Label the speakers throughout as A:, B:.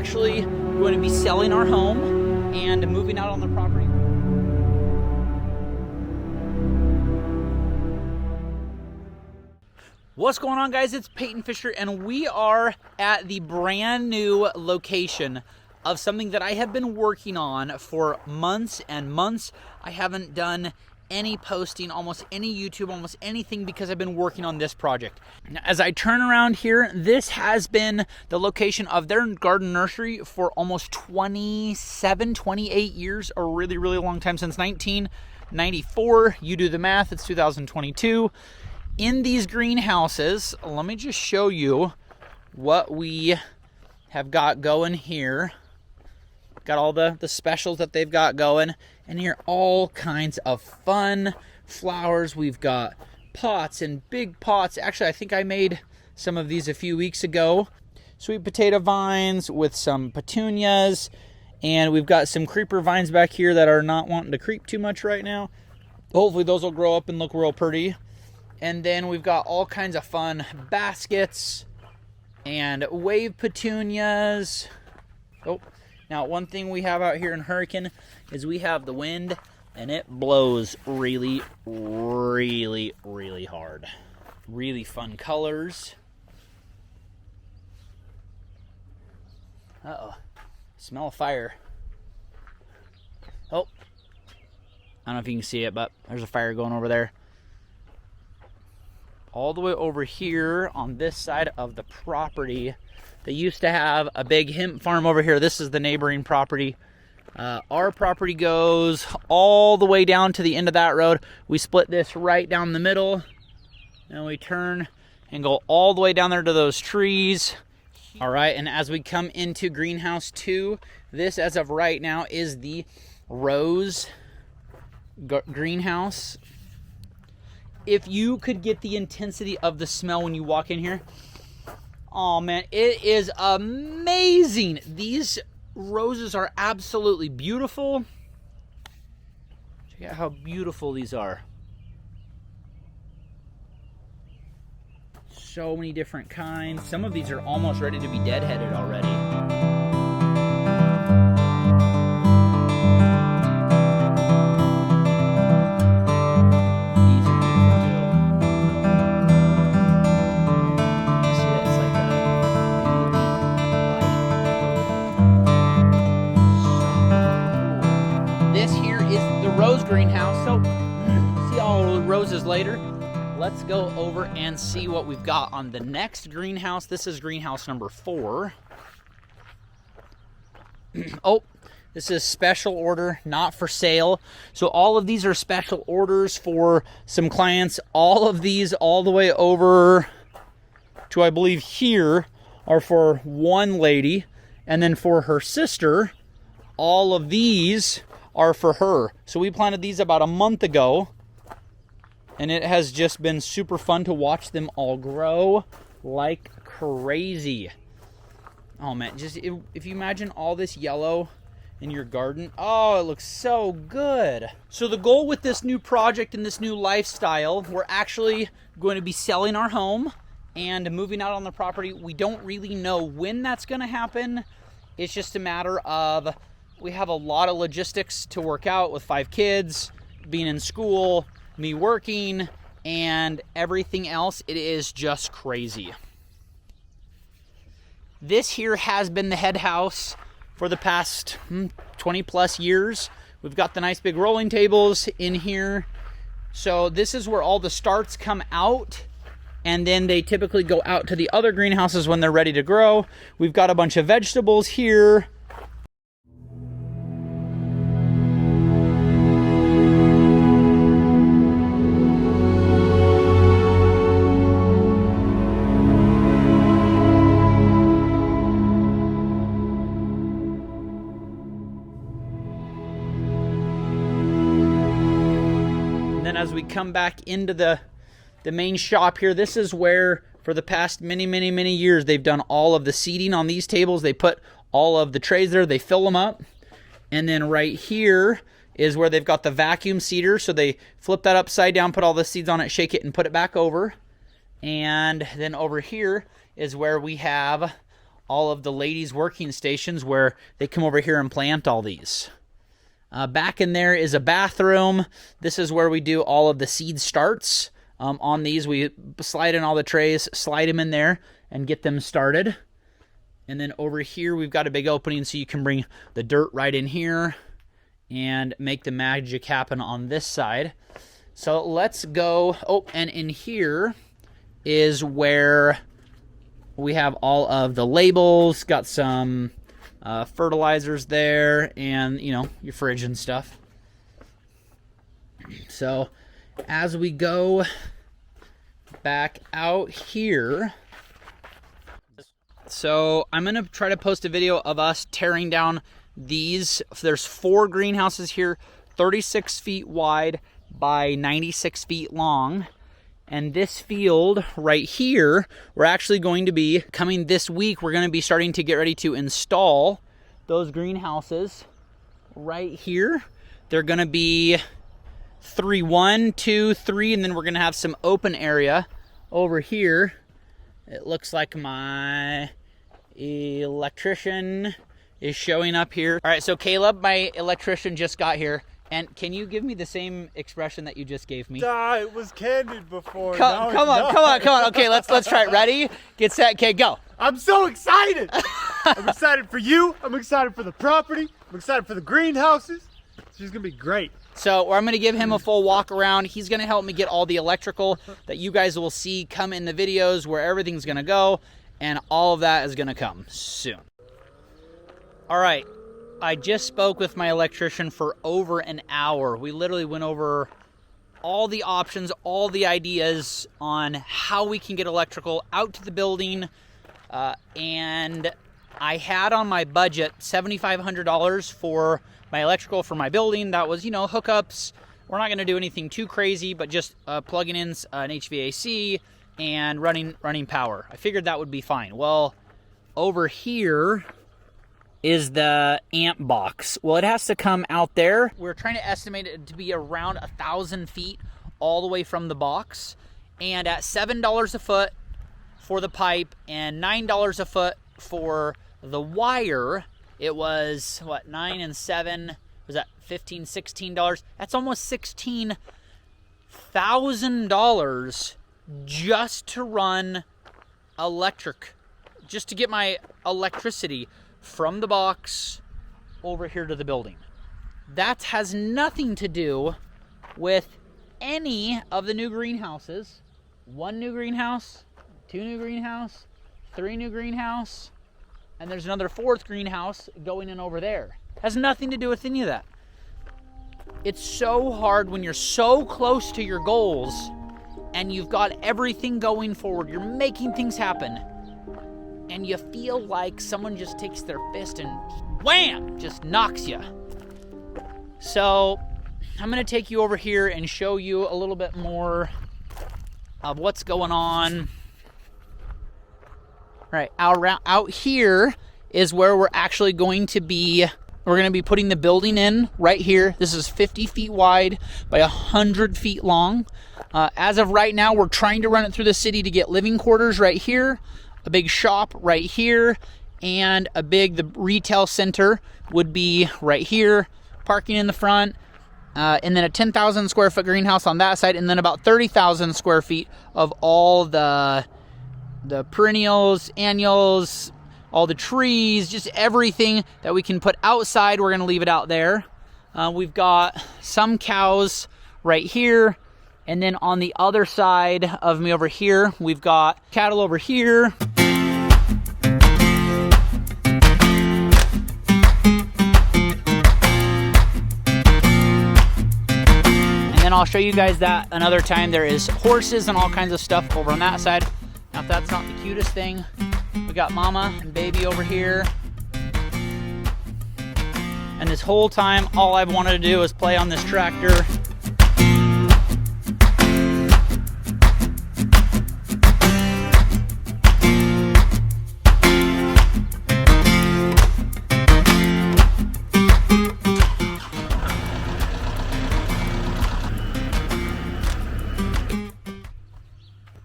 A: actually going to be selling our home and moving out on the property. What's going on, guys? It's Peyton Fisher, and we are at the brand new location of something that I have been working on for months and months. I haven't done any posting, almost any YouTube, almost anything, because I've been working on this project. Now, as I turn around here, this has been the location of their garden nursery for almost 27, 28 years, a really, really long time, since 1994. You do the math, it's 2022. In these greenhouses, let me just show you what we have got going here. Got all the specials that they've got going, and here all kinds of fun flowers. We've got pots and big pots. Actually, I think I made some of these a few weeks ago. Sweet potato vines with some petunias, and we've got some creeper vines back here that are not wanting to creep too much right now. Hopefully those will grow up and look real pretty. And then we've got all kinds of fun baskets and wave petunias. Oh, now one thing we have out here in Hurricane is we have the wind, and it blows really, really, really hard. Really fun colors. Uh-oh. Smell of fire. Oh. I don't know if you can see it, but there's a fire going over there. All the way over here on this side of the property, they used to have a big hemp farm over here. This is the neighboring property. Our property goes all the way down to the end of that road. We split this right down the middle, and we turn and go all the way down there to those trees. All right, and as we come into greenhouse 2, this as of right now is the rose greenhouse. If you could get the intensity of the smell when you walk in here, oh man, it is amazing. These roses are absolutely beautiful. Check out how beautiful these are. So many different kinds. Some of these are almost ready to be deadheaded already. Greenhouse. So see all the roses later. Let's go over and see what we've got on the next greenhouse. This is greenhouse number 4. Oh, this is special order, not for sale. So all of these are special orders for some clients. All of these all the way over to, I believe, here are for one lady, and then for her sister, all of these are for her. So we planted these about a month ago, and it has just been super fun to watch them all grow like crazy. Oh man, just if you imagine all this yellow in your garden, oh, it looks so good. So the goal with this new project and this new lifestyle, we're actually going to be selling our home and moving out on the property. We don't really know when that's going to happen. It's just a matter of, we have a lot of logistics to work out with 5 kids, being in school, me working, and everything else. It is just crazy. This here has been the head house for the past 20 plus years. We've got the nice big rolling tables in here. So this is where all the starts come out, and then they typically go out to the other greenhouses when they're ready to grow. We've got a bunch of vegetables here. As we come back into the main shop here, this is where for the past many years they've done all of the seating on these tables. They put all of the trays there, they fill them up, and then right here is where they've got the vacuum seeder. So they flip that upside down, put all the seeds on it, shake it, and put it back over. And then over here is where we have all of the ladies' working stations where they come over here and plant all these. Back in there is a bathroom. This is where we do all of the seed starts. On these, we slide in all the trays, slide them in there, and get them started. And then over here, we've got a big opening so you can bring the dirt right in here and make the magic happen on this side. So let's go. Oh, and in here is where we have all of the labels, got some fertilizers there, and, you know, your fridge and stuff. So as we go back out here, so I'm going to try to post a video of us tearing down these. There's 4 greenhouses here, 36 feet wide by 96 feet long. And this field right here, we're actually going to be, coming this week, we're going to be starting to get ready to install those greenhouses right here. They're going to be 3, 1, 2, 3, and then we're going to have some open area over here. It looks like my electrician is showing up here. All right, so Caleb, my electrician, just got here. And can you give me the same expression that you just gave me?
B: It was candid before.
A: Come on. Okay, let's try it. Ready? Get set, okay, go.
B: I'm so excited. I'm excited for you. I'm excited for the property. I'm excited for the greenhouses. She's gonna be great.
A: So I'm gonna give him a full walk around. He's gonna help me get all the electrical that you guys will see come in the videos, where everything's gonna go, and all of that is gonna come soon. All right. I just spoke with my electrician for over an hour. We literally went over all the options, all the ideas on how we can get electrical out to the building. And I had on my budget $7,500 for my electrical for my building. That was, you know, hookups. We're not going to do anything too crazy, but just plugging in an HVAC and running power. I figured that would be fine. Well, over here is the amp box. Well, it has to come out there. We're trying to estimate it to be around 1,000 feet all the way from the box. And at $7 a foot for the pipe and $9 a foot for the wire, it was, what, 9 and 7, was that $15, $16? That's almost $16,000 just to run electric, just to get my electricity from the box over here to the building. That has nothing to do with any of the new greenhouses. 1 new greenhouse, 2 new greenhouse, 3 new greenhouse, and there's another 4th greenhouse going in over there. Has nothing to do with any of that. It's so hard when you're so close to your goals and you've got everything going forward. You're making things happen. And you feel like someone just takes their fist and wham, just knocks you. So I'm going to take you over here and show you a little bit more of what's going on. Right, out here is where we're actually going to be. We're going to be putting the building in right here. This is 50 feet wide by 100 feet long. As of right now, we're trying to run it through the city to get living quarters right here, a big shop right here, and the retail center would be right here, parking in the front, and then a 10,000 square foot greenhouse on that side, and then about 30,000 square feet of all the perennials, annuals, all the trees, just everything that we can put outside. We're going to leave it out there. We've got some cows right here, and then on the other side of me over here, we've got cattle over here. And I'll show you guys that another time. There is horses and all kinds of stuff over on that side. Now, if that's not the cutest thing, we got mama and baby over here. And this whole time, all I've wanted to do is play on this tractor.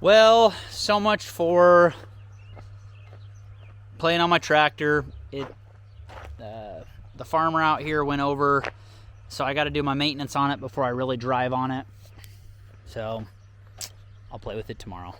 A: Well, so much for playing on my tractor. The farmer out here went over, so I got to do my maintenance on it before I really drive on it. So I'll play with it tomorrow.